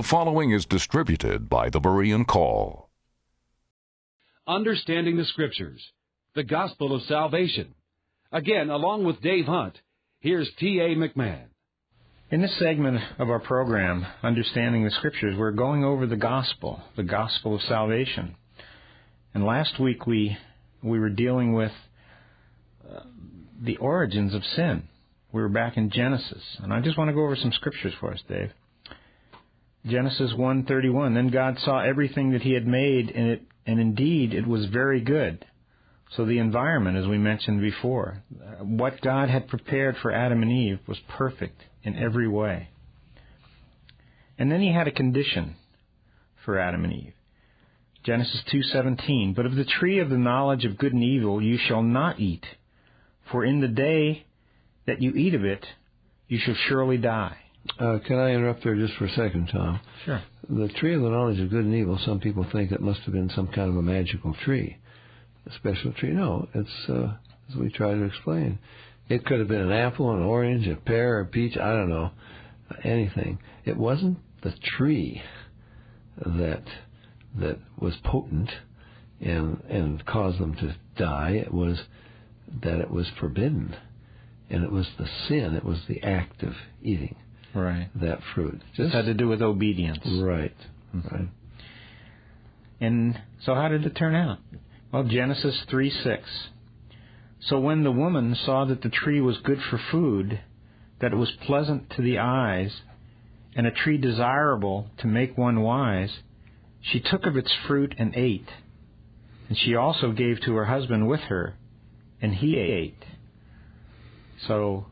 The following is distributed by the Berean Call. Understanding the Scriptures, the Gospel of Salvation. Again, along with Dave Hunt, here's T.A. McMahon. In this segment of our program, Understanding the Scriptures, we're going over the Gospel of Salvation. And last week we were dealing with the origins of sin. We were back in Genesis, and I just want to go over some scriptures for us, Dave. Genesis 1:31, then God saw everything that He had made, and indeed it was very good. So the environment, as we mentioned before, what God had prepared for Adam and Eve was perfect in every way. And then He had a condition for Adam and Eve. Genesis 2:17, but of the tree of the knowledge of good and evil you shall not eat, for in the day that you eat of it, you shall surely die. Can I interrupt there just for a second, Tom? Sure. The tree of the knowledge of good and evil, some people think it must have been some kind of a magical tree, a special tree. No, it's, as we try to explain, it could have been an apple, an orange, a pear, a peach, I don't know, anything. It wasn't the tree that was potent and caused them to die. It was that it was forbidden. And it was the sin, it was the act of eating that fruit. Just had to do with obedience. Right, right. And so how did it turn out? Well, Genesis 3:6. So when the woman saw that the tree was good for food, that it was pleasant to the eyes, and a tree desirable to make one wise, she took of its fruit and ate. And she also gave to her husband with her, and he ate. So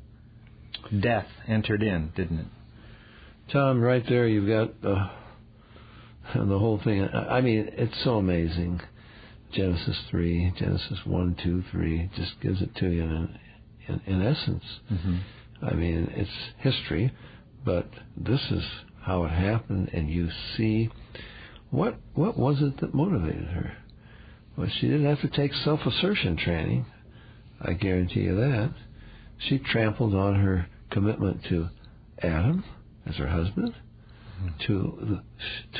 death entered in, didn't it? Tom, right there you've got the whole thing. I mean, it's so amazing. Genesis 3, Genesis 1, 2, 3 just gives it to you in essence. Mm-hmm. I mean, it's history, but this is how it happened, and you see what was it that motivated her? Well, she didn't have to take self-assertion training. I guarantee you that. She trampled on her commitment to Adam as her husband, to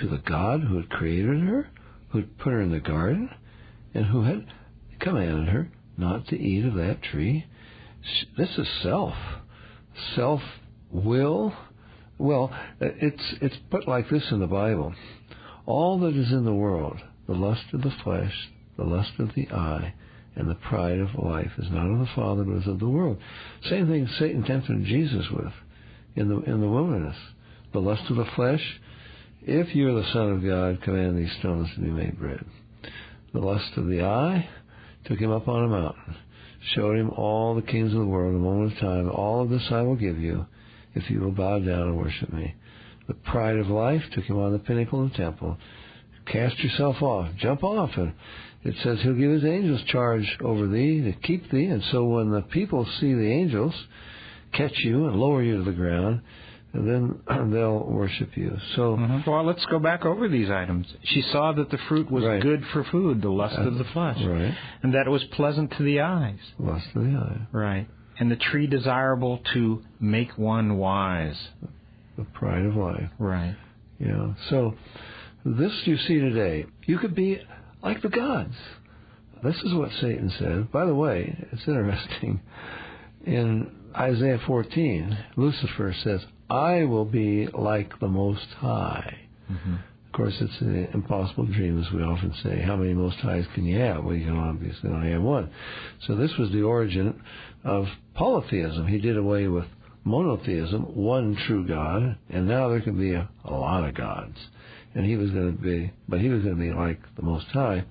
the God who had created her, who had put her in the garden, and who had commanded her not to eat of that tree. This is self-will. Well, it's put like this in the Bible. All that is in the world, the lust of the flesh, the lust of the eye, and the pride of life is not of the Father, but is of the world. Same thing Satan tempted Jesus with in the wilderness. The lust of the flesh, if you're the Son of God, command these stones to be made bread. The lust of the eye took him up on a mountain, showed him all the kings of the world in a moment of time. All of this I will give you if you will bow down and worship me. The pride of life took him on the pinnacle of the temple. Cast yourself off, jump off, and it says he'll give his angels charge over thee to keep thee. And so when the people see the angels catch you and lower you to the ground, and then they'll worship you. So, Well, let's go back over these items. She saw that the fruit was good for food, the lust of the flesh, and that it was pleasant to the eyes. Lust of the eye. Right. And the tree desirable to make one wise. The pride of life. Right. Yeah. So this you see today. You could be like the gods. This is what Satan said. By the way, it's interesting. In Isaiah 14, Lucifer says, I will be like the Most High. Mm-hmm. Of course, it's an impossible dream, as we often say. How many Most Highs can you have? Well, you can obviously only have one. So this was the origin of polytheism. He did away with monotheism, one true God, and now there can be a lot of gods. And he was going to be like the Most High.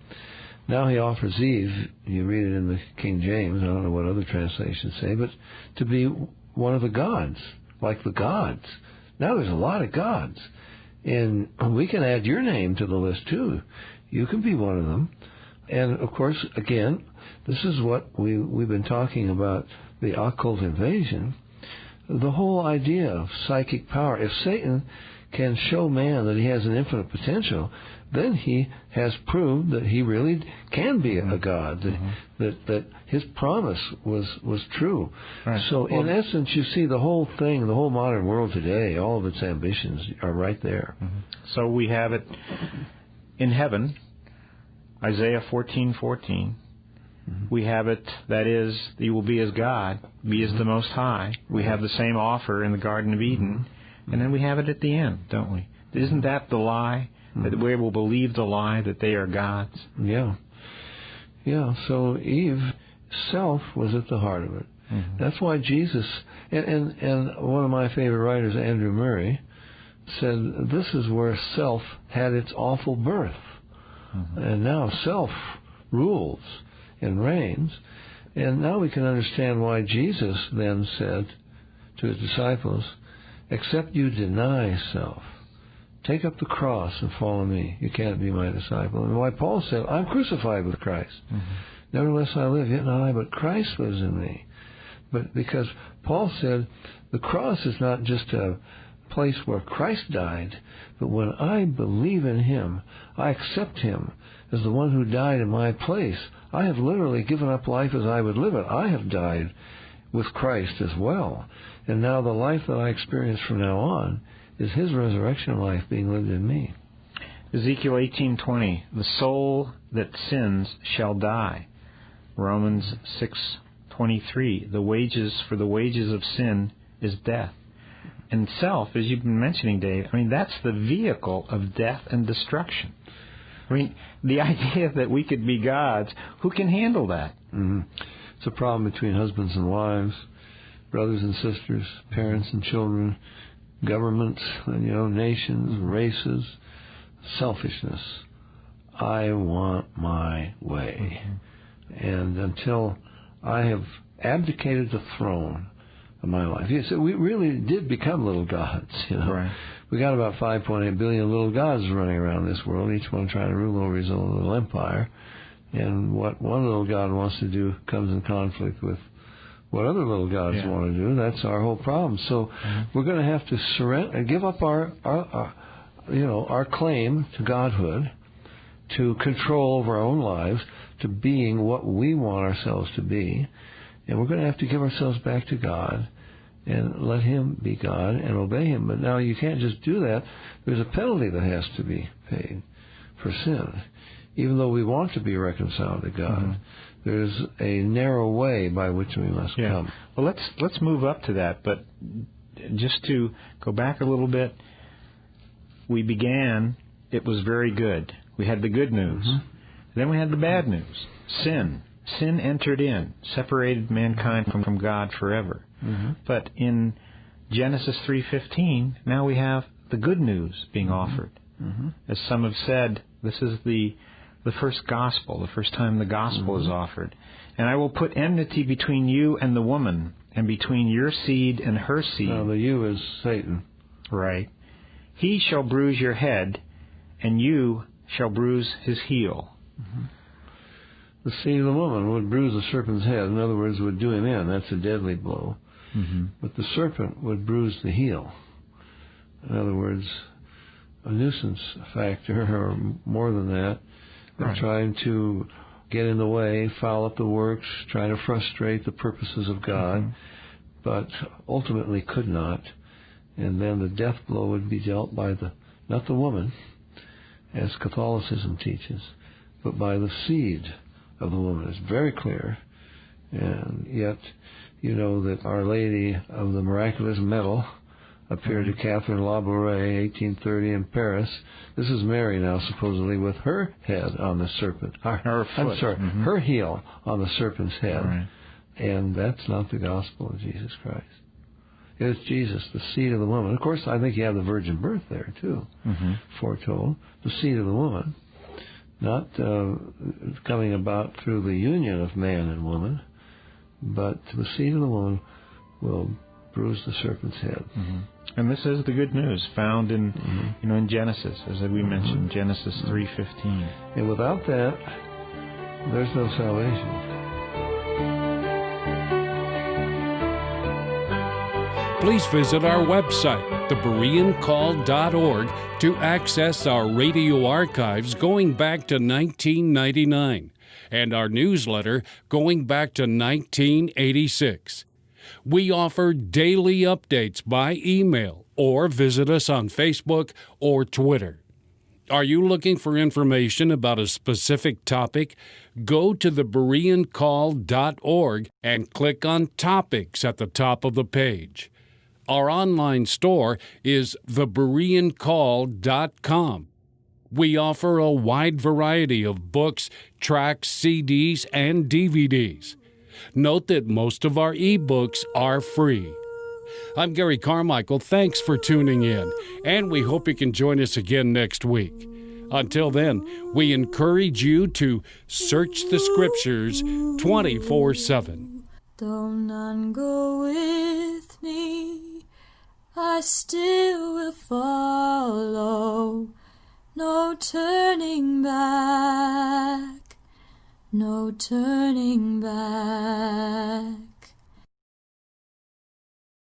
Now he offers Eve, you read it in the King James, I don't know what other translations say, but to be one of the gods, like the gods. Now there's a lot of gods. And we can add your name to the list too. You can be one of them. And of course, again, this is what we've been talking about, the occult invasion. The whole idea of psychic power. If Satan can show man that he has an infinite potential, then he has proved that he really can be a God, that his promise was true. Right. So in essence, you see the whole thing, the whole modern world today, all of its ambitions are right there. So we have it in heaven, Isaiah 14:14. We have it, that is, you will be as God, be as the Most High. We have the same offer in the Garden of Eden. And then we have it at the end, don't we? Isn't that the lie? That we will believe the lie that they are gods? Yeah. Yeah, so Eve, self was at the heart of it. That's why Jesus, and one of my favorite writers, Andrew Murray, said this is where self had its awful birth. And now self rules and reigns. And now we can understand why Jesus then said to his disciples, except you deny self, take up the cross and follow me, you can't be my disciple. And why Paul said, I'm crucified with Christ. Nevertheless I live, yet not I, but Christ lives in me. But because Paul said, the cross is not just a place where Christ died, but when I believe in him, I accept him as the one who died in my place. I have literally given up life as I would live it. I have died with Christ as well. And now the life that I experience from now on is his resurrection life being lived in me. Ezekiel 18:20, the soul that sins shall die. Romans 6:23, the wages of sin is death. And self, as you've been mentioning, Dave, I mean, that's the vehicle of death and destruction. I mean, the idea that we could be gods, who can handle that? It's a problem between husbands and wives, brothers and sisters, parents and children, governments, nations, races, selfishness. I want my way. And until I have abdicated the throne of my life. So we really did become little gods, Right. We got about 5.8 billion little gods running around this world, each one trying to rule over his own little empire. And what one little god wants to do comes in conflict with what other little gods want to do. That's our whole problem. So we're going to have to surrender and give up our claim to godhood, to control over our own lives, to being what we want ourselves to be. And we're going to have to give ourselves back to God and let him be God and obey him. But now you can't just do that. There's a penalty that has to be paid for sin. Even though we want to be reconciled to God, there's a narrow way by which we must come. Well, let's move up to that. But just to go back a little bit, we began, it was very good. We had the good news. Then we had the bad news, sin. Sin entered in, separated mankind from God forever. But in Genesis 3:15, now we have the good news being offered. As some have said, this is the first gospel, the first time the gospel is offered. And I will put enmity between you and the woman, and between your seed and her seed. Now the you is Satan. Right. He shall bruise your head, and you shall bruise his heel. The seed of the woman would bruise the serpent's head. In other words, would do him in. That's a deadly blow. But the serpent would bruise the heel. In other words, a nuisance factor, or more than that. They're trying to get in the way, foul up the works, trying to frustrate the purposes of God, but ultimately could not. And then the death blow would be dealt by not the woman, as Catholicism teaches, but by the seed of the woman. It's very clear. And yet, you know that Our Lady of the Miraculous Medal appeared to Catherine Labouré, 1830 in Paris. This is Mary now, supposedly, with her head on the serpent. Her heel on the serpent's head. Right. And that's not the gospel of Jesus Christ. It's Jesus, the seed of the woman. Of course, I think you have the virgin birth there, too, foretold. The seed of the woman, not coming about through the union of man and woman, but the seed of the woman will bruise the serpent's head. And this is the good news found in in Genesis, as we mentioned, Genesis 3:15. And without that, there's no salvation. Please visit our website, thebereancall.org to access our radio archives going back to 1999 and our newsletter going back to 1986. We offer daily updates by email or visit us on Facebook or Twitter. Are you looking for information about a specific topic? Go to thebereancall.org and click on Topics at the top of the page. Our online store is thebereancall.com. We offer a wide variety of books, tracts, CDs, and DVDs. Note that most of our ebooks are free. I'm Gary Carmichael. Thanks for tuning in, and we hope you can join us again next week. Until then, we encourage you to search the Scriptures 24/7. Though none go with me, I still will follow. No turning back, no turning back.